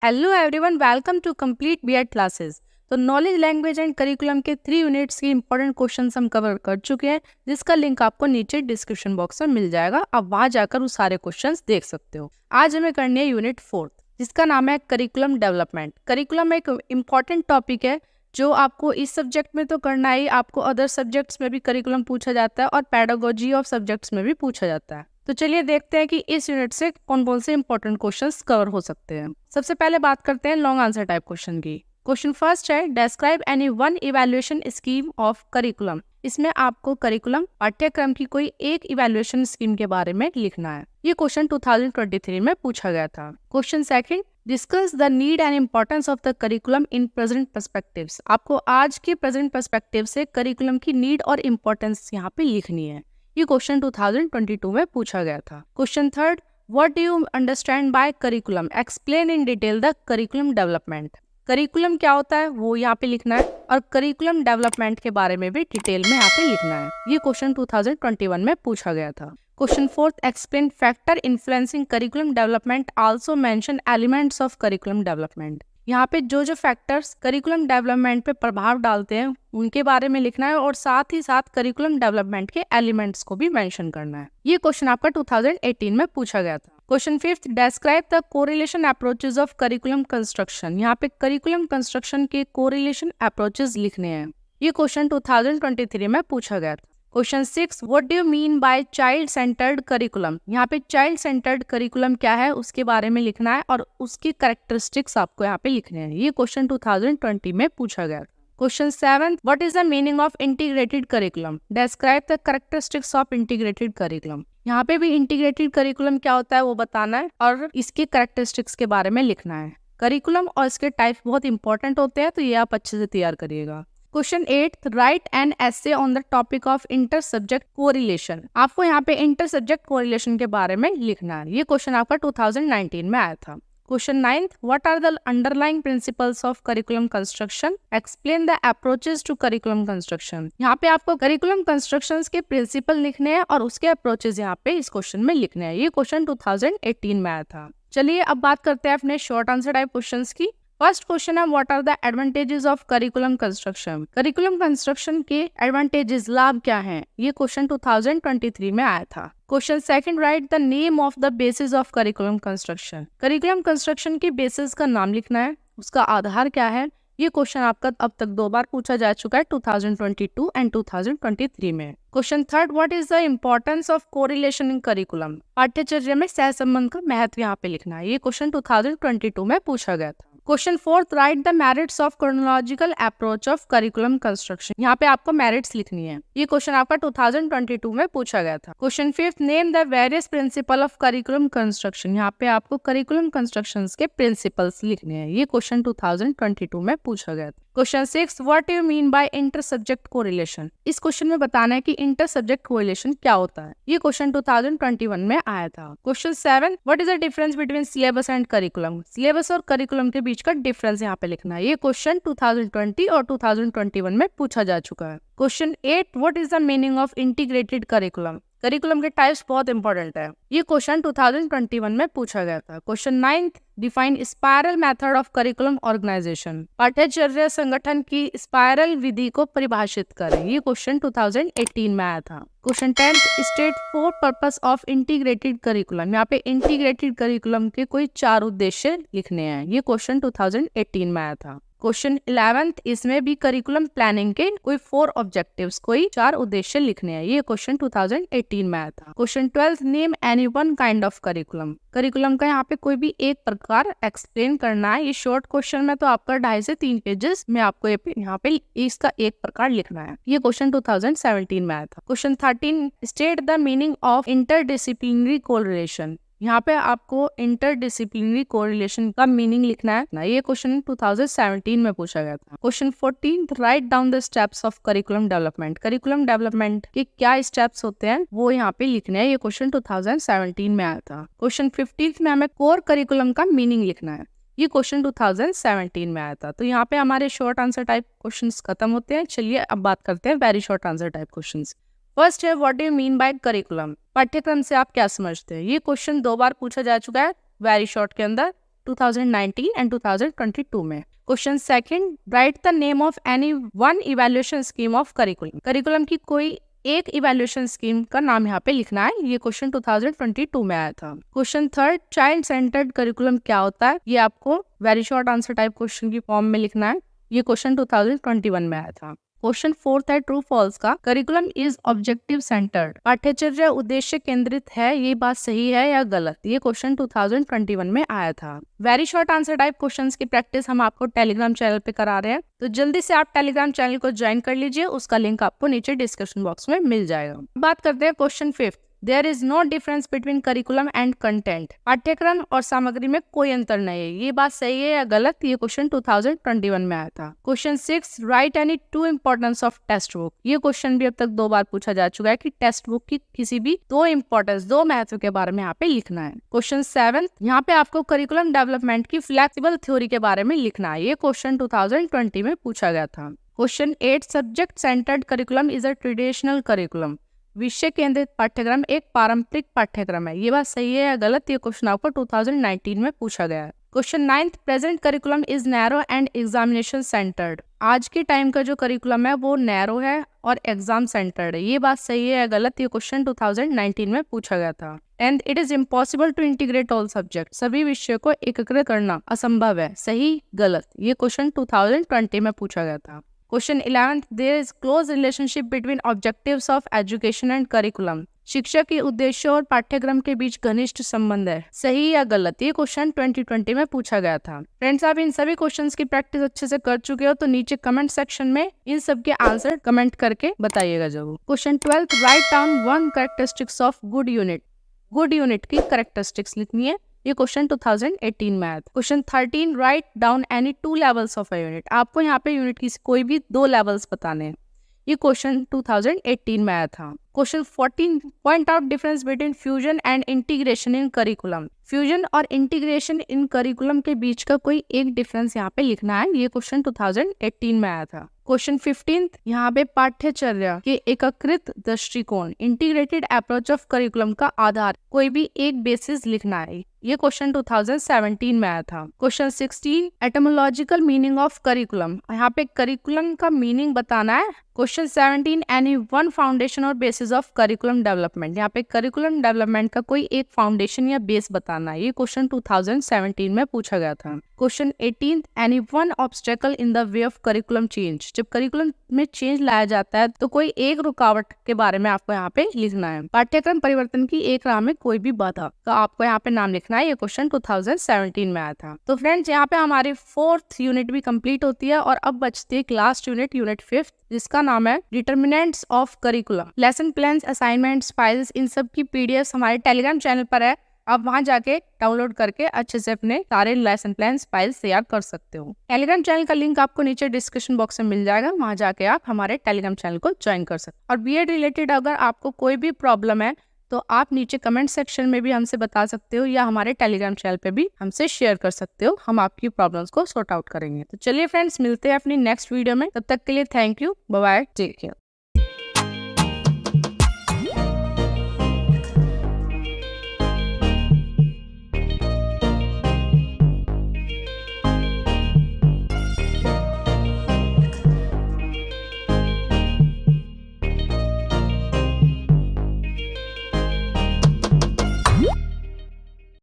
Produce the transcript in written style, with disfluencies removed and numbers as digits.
Hello everyone, welcome to complete BEd classes. तो knowledge, language and curriculum के 3 units के important questions हम cover कर चुके हैं, जिसका लिंक आपको नीचे डिस्क्रिप्शन बॉक्स में मिल जाएगा। आप वहां जाकर वो सारे क्वेश्चंस देख सकते हो। आज हमें करनी है यूनिट 4, जिसका नाम है करिकुलम डेवलपमेंट। करिकुलम एक इम्पॉर्टेंट टॉपिक है जो आपको इस सब्जेक्ट में तो करना ही, आपको अदर सब्जेक्ट्स में भी करिकुलम पूछा जाता है और पेडागोजी ऑफ सब्जेक्ट्स में भी पूछा जाता है। तो चलिए देखते हैं कि इस यूनिट से कौन कौन से इंपॉर्टेंट क्वेश्चंस कवर हो सकते हैं। सबसे पहले बात करते हैं लॉन्ग आंसर टाइप क्वेश्चन की। क्वेश्चन फर्स्ट है, describe any one evaluation scheme of curriculum. इसमें आपको करिकुलम पाठ्यक्रम की कोई एक इवैल्यूएशन स्कीम के बारे में लिखना है। ये क्वेश्चन 2023 में पूछा गया था। Question second, discuss the need and importance of the curriculum in present perspectives. आपको आज के प्रेजेंट पर्सपेक्टिव से करिकुलम की नीड और इम्पोर्टेंस यहाँ पे लिखनी है। ये क्वेश्चन 2022 में पूछा गया था। Question third, what do you understand by curriculum, explain in detail the curriculum development. Curriculum क्या होता है वो यहाँ पे लिखना है और करिकुलम डेवलपमेंट के बारे में भी डिटेल में यहाँ पे लिखना है। ये क्वेश्चन 2021 में पूछा गया था। Question fourth, explain factor influencing curriculum development, also mention elements of curriculum development. यहाँ पे जो जो फैक्टर्स करिकुलम डेवलपमेंट पे प्रभाव डालते हैं उनके बारे में लिखना है और साथ ही साथ करिकुलम डेवलपमेंट के एलिमेंट्स को भी मेंशन करना है। ये क्वेश्चन आपका 2018 में पूछा गया था। Question fifth, describe the correlation approaches of curriculum construction. यहाँ पे करिकुलम कंस्ट्रक्शन के कोरिलेशन अप्रोचेस लिखने हैं। ये क्वेश्चन 2023 में पूछा गया था। Question 6, what do you mean by child centred curriculum. यहाँ पे चाइल्ड सेंटर्ड करिकुलम क्या है उसके बारे में लिखना है और उसकी कैरेक्टरिस्टिक्स आपको यहाँ पे लिखने हैं। ये क्वेश्चन 2020 में पूछा गया। Question 7, what is the meaning of integrated curriculum, describe the characteristics of integrated curriculum. यहाँ पे भी इंटीग्रेटेड करिकुलम क्या होता है वो बताना है और इसके कैरेक्टरिस्टिक्स के बारे में लिखना है। करिकुलम और इसके टाइप बहुत इंपॉर्टेंट होते हैं, तो ये आप अच्छे से तैयार करिएगा। Question 8, right an essay on the topic of inter subject correlation. आपको यहाँ पे इंटर सब्जेक्ट कोरिलेशन के बारे में लिखना है। ये क्वेश्चन आपका 2019 में आया था। Question 9, what are the underlying principles of curriculum construction, explain the approaches to curriculum construction. यहाँ पे आपको करिकुलम कंस्ट्रक्शन के प्रिंसिपल लिखने हैं और उसके अप्रोचेस यहाँ पे इस क्वेश्चन में लिखने हैं। ये क्वेश्चन 2018 में आया था। चलिए अब बात करते हैं अपने शॉर्ट आंसर टाइप क्वेश्चन की। फर्स्ट क्वेश्चन है, what are the advantages of curriculum construction. Curriculum construction के एडवांटेजेस, लाभ क्या हैं? ये क्वेश्चन 2023 में आया था। Question second, write the name of the basis of curriculum construction. Curriculum construction की बेसिस का नाम लिखना है, उसका आधार क्या है। ये क्वेश्चन आपका अब तक 2 बार पूछा जा चुका है, 2022 एंड 2023 में। Question third, what is the importance of correlation in curriculum. पाठ्यचर्या में सहसंबंध का महत्व यहाँ पे लिखना है। ये क्वेश्चन 2022 में पूछा गया था। Question fourth, right the merits of chronological approach of curriculum construction. यहाँ पे आपको मेरिट्स लिखनी है। ये क्वेश्चन आपका 2022 में पूछा गया था। Question fifth, name the various principle of curriculum construction. यहाँ पे आपको करिकुलम कंस्ट्रक्शन के प्रिंसिपल्स लिखने हैं। ये क्वेश्चन 2022 में पूछा गया था। Question 6, what do you mean bye inter subject correlation. इस क्वेश्चन में बताना है कि इंटर सब्जेक्ट कोरिलेशन क्या होता है। ये क्वेश्चन 2021 में आया था। Question 7, what is the difference between syllabus and curriculum. Syllabus और करिकुलम के बीच का डिफरेंस यहाँ पे लिखना है। ये क्वेश्चन 2020 और 2021 में पूछा जा चुका है। Question 8, what is the meaning of integrated curriculum. Curriculum के टाइप्स बहुत इंपॉर्टेंट है। ये क्वेश्चन 2021 में पूछा गया था। Question 9, define spiral method of curriculum organisation. पाठ्यचर्या संगठन की स्पायरल विधि को परिभाषित करें। ये क्वेश्चन 2018 में आया था। Question 10, state 4 purpose of integrated curriculum. यहाँ पे इंटीग्रेटेड करिकुलम के कोई 4 उद्देश्य लिखने हैं। ये क्वेश्चन 2018 में आया था। क्वेश्चन 11, इसमें भी करिकुलम प्लानिंग के कोई 4 ऑब्जेक्टिव्स, कोई 4 उद्देश्य लिखने हैं। ये क्वेश्चन 2018 में आया था। Question 12, name any one kind of curriculum. Curriculum का यहाँ पे कोई भी एक प्रकार एक्सप्लेन करना है। ये शॉर्ट क्वेश्चन में तो आपका 2.5 से 3 पेजेस में आपको यहाँ पे इसका एक प्रकार लिखना है। ये क्वेश्चन 2017 में आया था। Question 13, state the meaning of interdisciplinary correlation. यहाँ पे आपको इंटरडिसिप्लिनरी कोरिलेशन का मीनिंग लिखना है। ये क्वेश्चन 2017 में पूछा गया था। Question 14, write down the steps of curriculum development. Curriculum development के क्या स्टेप्स होते हैं वो यहाँ पे लिखने हैं। ये क्वेश्चन 2017 में आया था। क्वेश्चन 15 में हमें कोर करिकुलम का मीनिंग लिखना है। ये क्वेश्चन 2017 में आया था। तो यहाँ पे हमारे शॉर्ट आंसर टाइप क्वेश्चंस खत्म होते हैं। चलिए अब बात करते हैं very short answer type questions. First है, what do you mean by curriculum. पाठ्यक्रम से आप क्या समझते हैं। ये क्वेश्चन 2 बार पूछा जा चुका है वेरी शॉर्ट के अंदर। 2019 एंड 2022 में। Question second, write the name of any one evaluation scheme of curriculum. Curriculum की कोई एक इवैल्यूएशन स्कीम का नाम यहाँ पे लिखना है। ये क्वेश्चन 2022 में आया था। Question third, child centred curriculum क्या होता है, ये आपको very short answer type question की फॉर्म में लिखना है। ये क्वेश्चन 2021 में आया था। क्वेश्चन फोर्थ है ट्रू फॉल्स का, करिकुलम इज ऑब्जेक्टिव सेंटर्ड। पाठ्यचर्या उद्देश्य केंद्रित है, ये बात सही है या गलत। ये क्वेश्चन 2021 में आया था। Very short answer type questions की प्रैक्टिस हम आपको टेलीग्राम चैनल पे करा रहे हैं, तो जल्दी से आप टेलीग्राम चैनल को ज्वाइन कर लीजिए। उसका लिंक आपको नीचे डिस्क्रिप्शन बॉक्स में मिल जाएगा। बात करते हैं question fifth, there is no difference between curriculum and content. पाठ्यक्रम और सामग्री में कोई अंतर नहीं है, ये बात सही है या गलत। ये क्वेश्चन 2021 में आया था। Question 6, right any two importance of text book. ये क्वेश्चन भी अब तक 2 बार पूछा जा चुका है कि टेक्स्ट बुक की किसी भी 2 इम्पोर्टेंस, 2 महत्व के बारे में यहाँ पे लिखना है। क्वेश्चन 7, यहाँ पे आपको करिकुलम डेवलपमेंट की फ्लेक्सिबल थ्योरी के बारे में लिखना है। ये क्वेश्चन 2020 में पूछा गया था। Question 8, subject centred curriculum is a traditional curriculum. विषय केंद्रित पाठ्यक्रम एक पारंपरिक पाठ्यक्रम है, ये बात सही है या गलत। ये क्वेश्चन आपको 2019 में पूछा गया है। Question 9, present curriculum is narrow and examination centred. आज के टाइम का जो करिकुलम है वो नैरो है और एग्जाम सेंटर्ड है, ये बात सही है या गलत। ये क्वेश्चन 2019 में पूछा गया था। And it is impossible to integrate all subject. सभी विषयों को एकीकृत करना असंभव है, सही गलत। ये क्वेश्चन 2020 में पूछा गया था। Question 11, there is close relationship between objectives of education and curriculum. शिक्षा के उद्देश्यों और पाठ्यक्रम के बीच घनिष्ठ संबंध है, सही या गलत। ये क्वेश्चन 2020 में पूछा गया था। फ्रेंड्स, आप इन सभी क्वेश्चंस की प्रैक्टिस अच्छे से कर चुके हो, तो नीचे कमेंट सेक्शन में इन सब के आंसर कमेंट करके बताइएगा जरूर। Question 12, write down 1 characteristics of good unit. Good unit की कैरेक्टरिस्टिक्स लिखनी है। ये क्वेश्चन 2018 में आया था। Question 13, write down any 2 levels of a unit. आपको यहाँ पे यूनिट की कोई भी 2 लेवल्स बताने हैं। ये क्वेश्चन 2018 में आया था। Question 14, point out difference between fusion and integration in curriculum. Fusion और इंटीग्रेशन इन करिकुलम के बीच का कोई एक डिफरेंस यहाँ पे लिखना है। ये क्वेश्चन 2018 में आया था। क्वेश्चन 15, यहाँ पे पाठ्यचर्या के एकीकृत दृष्टिकोण, इंटीग्रेटेड अप्रोच ऑफ करिकुलम का आधार, कोई भी एक बेसिस लिखना है। ये क्वेश्चन 2017 में आया था। Question 16, etymological meaning of curriculum. यहाँ पे करिकुलम का मीनिंग बताना है। क्वेश्चन 17, एनी वन फाउंडेशन और बेसिस ऑफ करिकुलम डेवलपमेंट। यहाँ पे करिकुलम डेवलपमेंट का कोई एक फाउंडेशन या बेस बताना है। ये क्वेश्चन 2017 में पूछा गया था। Question 18, any one obstacle in the way of curriculum change. जब करिकुलम में चेंज लाया जाता है तो कोई एक रुकावट के बारे में आपको यहाँ पे लिखना है। पाठ्यक्रम परिवर्तन की एक राह में कोई भी बाधा का आपको यहाँ पे नाम लिखना है। ये क्वेश्चन 2017 में आया था। तो फ्रेंड्स, यहाँ पे हमारी 4th यूनिट भी कंप्लीट होती है और अब बचती है लास्ट यूनिट, यूनिट 5th, जिसका नाम है determinants of curriculum. Lesson plans, assignments, files, इन सब की पीडीएफ हमारे टेलीग्राम चैनल पर है। आप वहां जाके डाउनलोड करके अच्छे से अपने सारे लेसन प्लान्स, फाइल्स तैयार कर सकते हो। टेलीग्राम चैनल का लिंक आपको नीचे डिस्क्रिप्शन बॉक्स में मिल जाएगा, वहां जाके आप हमारे टेलीग्राम चैनल को ज्वाइन कर सकते हो। और बीएड रिलेटेड अगर आपको कोई भी प्रॉब्लम है तो आप नीचे कमेंट सेक्शन में भी हमसे बता सकते हो या हमारे टेलीग्राम चैनल पे भी हमसे शेयर कर सकते हो। हम आपकी प्रॉब्लम्स को सॉर्ट आउट करेंगे। तो चलिए फ्रेंड्स, मिलते हैं अपनी नेक्स्ट वीडियो में। तब तक के लिए thank you, bye bye, take care.